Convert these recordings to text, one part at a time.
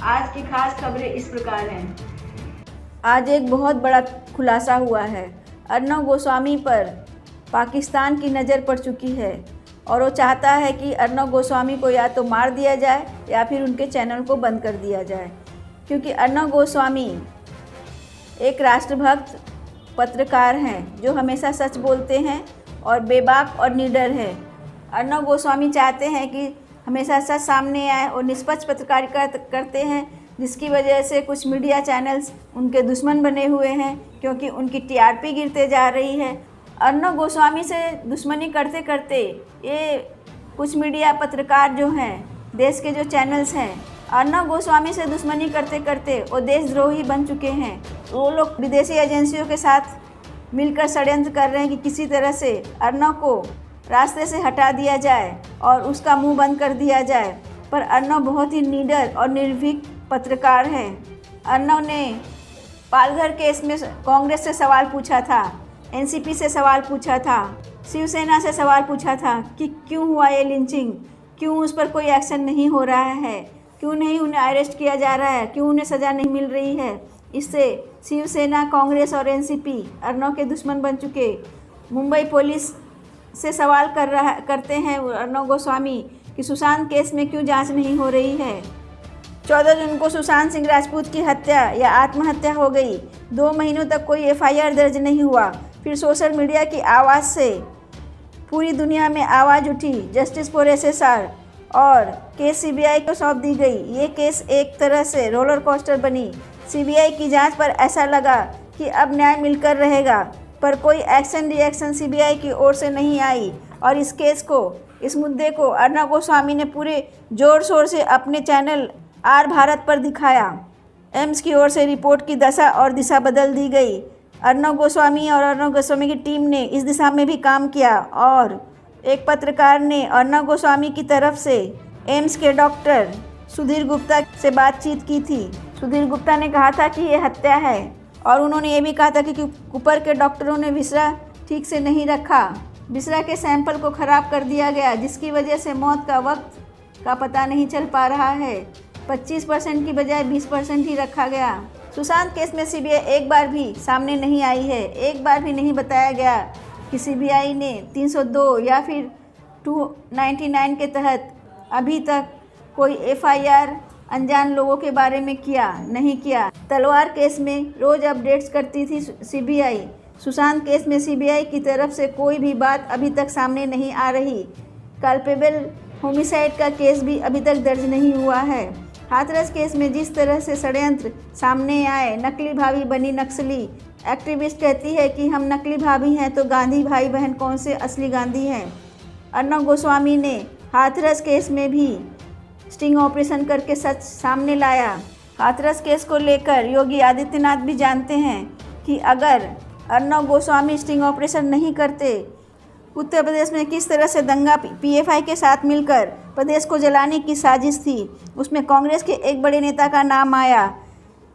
आज की खास खबरें इस प्रकार हैं। आज एक बहुत बड़ा खुलासा हुआ है। अर्नव गोस्वामी पर पाकिस्तान की नज़र पड़ चुकी है और वो चाहता है कि अर्नव गोस्वामी को या तो मार दिया जाए या फिर उनके चैनल को बंद कर दिया जाए, क्योंकि अर्नव गोस्वामी एक राष्ट्रभक्त पत्रकार हैं जो हमेशा सच बोलते हैं और बेबाक और निडर है। अर्नव गोस्वामी चाहते हैं कि हमेशा सच सामने आए और निष्पक्ष पत्रकारिता करते हैं, जिसकी वजह से कुछ मीडिया चैनल्स उनके दुश्मन बने हुए हैं क्योंकि उनकी टीआरपी गिरते जा रही है। अर्नव गोस्वामी से दुश्मनी करते करते ये कुछ मीडिया पत्रकार जो हैं, देश के जो चैनल्स हैं, अर्नव गोस्वामी से दुश्मनी करते करते वो देशद्रोही बन चुके हैं। वो लोग विदेशी एजेंसियों के साथ मिलकर षड्यंत्र कर रहे हैं कि किसी तरह से अर्नव को रास्ते से हटा दिया जाए और उसका मुंह बंद कर दिया जाए। पर अर्नव बहुत ही निडर और निर्भीक पत्रकार है। अर्नव ने पालघर केस में कांग्रेस से सवाल पूछा था, एनसीपी से सवाल पूछा था, शिवसेना से सवाल पूछा था कि क्यों हुआ ये लिंचिंग, क्यों उस पर कोई एक्शन नहीं हो रहा है, क्यों नहीं उन्हें अरेस्ट किया जा रहा है, क्यों उन्हें सज़ा नहीं मिल रही है। इससे शिवसेना, कांग्रेस और एनसीपी अर्नव के दुश्मन बन चुके। मुंबई पुलिस से सवाल करते हैं अर्नव गोस्वामी कि सुशांत केस में क्यों जांच नहीं हो रही है। 14 जून को सुशांत सिंह राजपूत की हत्या या आत्महत्या हो गई। 2 महीनों तक कोई एफआईआर दर्ज नहीं हुआ। फिर सोशल मीडिया की आवाज़ से पूरी दुनिया में आवाज़ उठी, जस्टिस फॉर एसएसआर, और केस सीबीआई को सौंप दी गई। ये केस एक तरह से रोलर कोस्टर बनी। सीबीआई की जांच पर ऐसा लगा कि अब न्याय मिलकर रहेगा, पर कोई एक्शन रिएक्शन सीबीआई की ओर से नहीं आई और इस मुद्दे को अर्नव गोस्वामी ने पूरे जोर शोर से अपने चैनल आर भारत पर दिखाया। एम्स की ओर से रिपोर्ट की दशा और दिशा बदल दी गई। अर्नव गोस्वामी और अर्नव गोस्वामी की टीम ने इस दिशा में भी काम किया और एक पत्रकार ने अर्नव गोस्वामी की तरफ से एम्स के डॉक्टर सुधीर गुप्ता से बातचीत की थी। सुधीर गुप्ता ने कहा था कि ये हत्या है और उन्होंने ये भी कहा था कि ऊपर के डॉक्टरों ने विसरा ठीक से नहीं रखा, विसरा के सैंपल को ख़राब कर दिया गया, जिसकी वजह से मौत का वक्त का पता नहीं चल पा रहा है। 25% की बजाय 20% ही रखा गया। सुशांत केस में सीबीआई एक बार भी सामने नहीं आई है। एक बार भी नहीं बताया गया कि सीबीआई ने 302 या फिर 299 के तहत अभी तक कोई एफआईआर अनजान लोगों के बारे में नहीं किया। तलवार केस में रोज़ अपडेट्स करती थी सीबीआई। सुशांत केस में सीबीआई की तरफ से कोई भी बात अभी तक सामने नहीं आ रही। कल्पेबल होमिसाइड का केस भी अभी तक दर्ज नहीं हुआ है। हाथरस केस में जिस तरह से षड्यंत्र सामने आए, नकली भाभी बनी नक्सली। एक्टिविस्ट कहती है कि हम नकली भाभी हैं तो गांधी भाई बहन कौन से असली गांधी हैं। अर्नव गोस्वामी ने हाथरस केस में भी स्टिंग ऑपरेशन करके सच सामने लाया। हाथरस केस को लेकर योगी आदित्यनाथ भी जानते हैं कि अगर अर्नव गोस्वामी स्टिंग ऑपरेशन नहीं करते, उत्तर प्रदेश में किस तरह से दंगा पीएफआई के साथ मिलकर प्रदेश को जलाने की साजिश थी, उसमें कांग्रेस के एक बड़े नेता का नाम आया।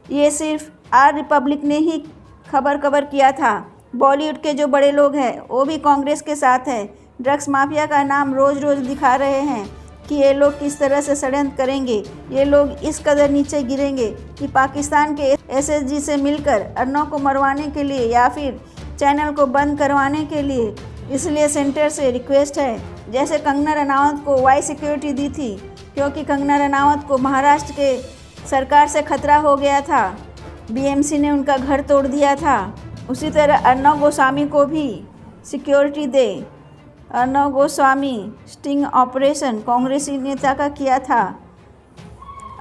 ये सिर्फ आर रिपब्लिक ने ही खबर किया था। बॉलीवुड के जो बड़े लोग हैं वो भी कांग्रेस के साथ हैं। ड्रग्स माफिया का नाम रोज़ दिखा रहे हैं कि ये लोग किस तरह से षड्यंत्र करेंगे। ये लोग इस कदर नीचे गिरेंगे कि पाकिस्तान के एसएसजी से मिलकर अर्नव को मरवाने के लिए या फिर चैनल को बंद करवाने के लिए। इसलिए सेंटर से रिक्वेस्ट है, जैसे कंगना रनावत को वाई सिक्योरिटी दी थी क्योंकि कंगना रनावत को महाराष्ट्र के सरकार से खतरा हो गया था, बीएमसी ने उनका घर तोड़ दिया था, उसी तरह अर्नव गोस्वामी को भी सिक्योरिटी दे। अर्नव गोस्वामी स्टिंग ऑपरेशन कांग्रेसी नेता का किया था।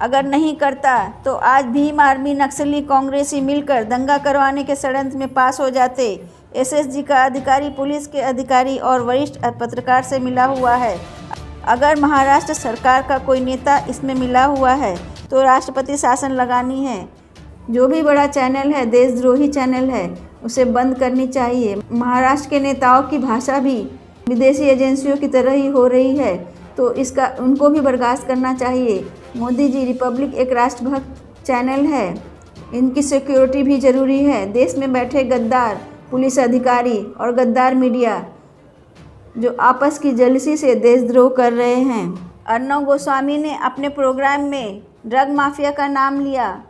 अगर नहीं करता तो आज भीम आर्मी, नक्सली, कांग्रेसी मिलकर दंगा करवाने के षड्यंत्र में पास हो जाते। एसएसजी का अधिकारी पुलिस के अधिकारी और वरिष्ठ पत्रकार से मिला हुआ है। अगर महाराष्ट्र सरकार का कोई नेता इसमें मिला हुआ है तो राष्ट्रपति शासन लगानी है। जो भी बड़ा चैनल है, देशद्रोही चैनल है, उसे बंद करनी चाहिए। महाराष्ट्र के नेताओं की भाषा भी विदेशी एजेंसियों की तरह ही हो रही है, तो इसका उनको भी बर्दाश्त करना चाहिए। मोदी जी, रिपब्लिक एक राष्ट्रभक्त चैनल है, इनकी सिक्योरिटी भी ज़रूरी है। देश में बैठे गद्दार पुलिस अधिकारी और गद्दार मीडिया जो आपस की जलसी से देशद्रोह कर रहे हैं। अर्नव गोस्वामी ने अपने प्रोग्राम में ड्रग माफिया का नाम लिया,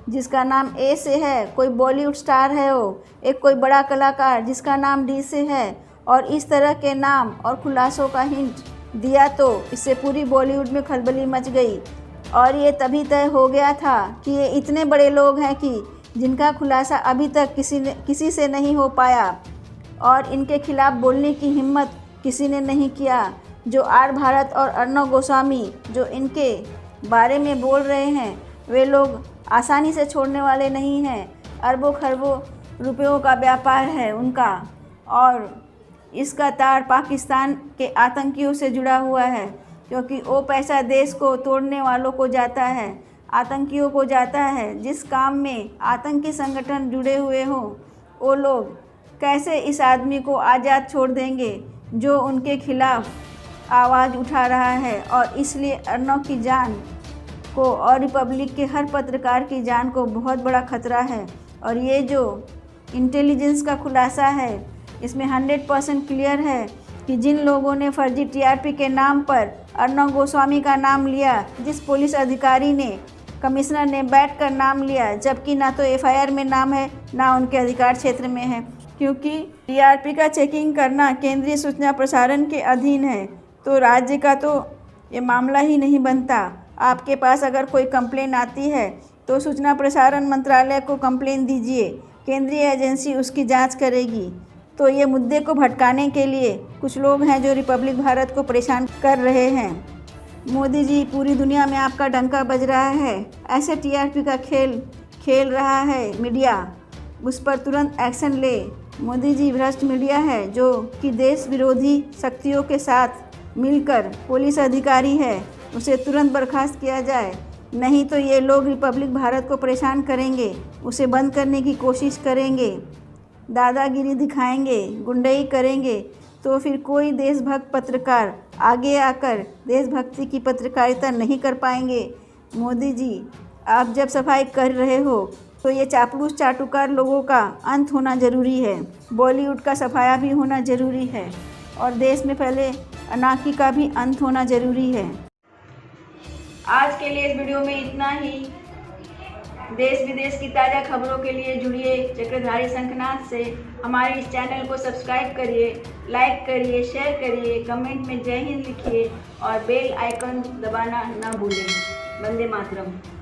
जिसका नाम ए से है, कोई बॉलीवुड स्टार है वो, एक कोई बड़ा कलाकार जिसका नाम डी से है, और इस तरह के नाम और खुलासों का हिंट दिया तो इससे पूरी बॉलीवुड में खलबली मच गई। और ये तभी तय हो गया था कि ये इतने बड़े लोग हैं कि जिनका खुलासा अभी तक किसी से नहीं हो पाया, और इनके खिलाफ बोलने की हिम्मत किसी ने नहीं किया। जो आर भारत और अर्णव गोस्वामी जो इनके बारे में बोल रहे हैं, वे लोग आसानी से छोड़ने वाले नहीं हैं। अरबों खरबों रुपयों का व्यापार है उनका, और इसका तार पाकिस्तान के आतंकियों से जुड़ा हुआ है, क्योंकि वो पैसा देश को तोड़ने वालों को जाता है, आतंकियों को जाता है। जिस काम में आतंकी संगठन जुड़े हुए हों, वो लोग कैसे इस आदमी को आज़ाद छोड़ देंगे जो उनके खिलाफ आवाज़ उठा रहा है। और इसलिए अर्णव की जान को और रिपब्लिक के हर पत्रकार की जान को बहुत बड़ा खतरा है। और ये जो इंटेलिजेंस का खुलासा है, इसमें 100% क्लियर है कि जिन लोगों ने फर्जी टीआरपी के नाम पर अर्णव गोस्वामी का नाम लिया, जिस पुलिस अधिकारी ने, कमिश्नर ने बैठकर नाम लिया, जबकि ना तो एफआईआर में नाम है ना उनके अधिकार क्षेत्र में है, क्योंकि टीआरपी का चेकिंग करना केंद्रीय सूचना प्रसारण के अधीन है, तो राज्य का तो ये मामला ही नहीं बनता। आपके पास अगर कोई कंप्लेन आती है तो सूचना प्रसारण मंत्रालय को कंप्लेन दीजिए, केंद्रीय एजेंसी उसकी जांच करेगी। तो ये मुद्दे को भटकाने के लिए कुछ लोग हैं जो रिपब्लिक भारत को परेशान कर रहे हैं। मोदी जी, पूरी दुनिया में आपका डंका बज रहा है। ऐसे टीआरपी का खेल रहा है मीडिया, उस पर तुरंत एक्शन ले। मोदी जी भ्रष्ट मीडिया है जो कि देश विरोधी शक्तियों के साथ मिलकर पुलिस अधिकारी है, उसे तुरंत बर्खास्त किया जाए, नहीं तो ये लोग रिपब्लिक भारत को परेशान करेंगे, उसे बंद करने की कोशिश करेंगे, दादागिरी दिखाएंगे, गुंडई करेंगे। तो फिर कोई देशभक्त पत्रकार आगे आकर देशभक्ति की पत्रकारिता नहीं कर पाएंगे। मोदी जी, आप जब सफाई कर रहे हो तो ये चापलूस चाटुकार लोगों का अंत होना ज़रूरी है, बॉलीवुड का सफाया भी होना ज़रूरी है, और देश में फैले अनाकी का भी अंत होना ज़रूरी है। आज के लिए इस वीडियो में इतना ही। देश विदेश की ताज़ा खबरों के लिए जुड़िए चक्रधारी शंखनाद से। हमारे इस चैनल को सब्सक्राइब करिए, लाइक करिए, शेयर करिए, कमेंट में जय हिंद लिखिए और बेल आइकन दबाना ना भूलें। वंदे मातरम।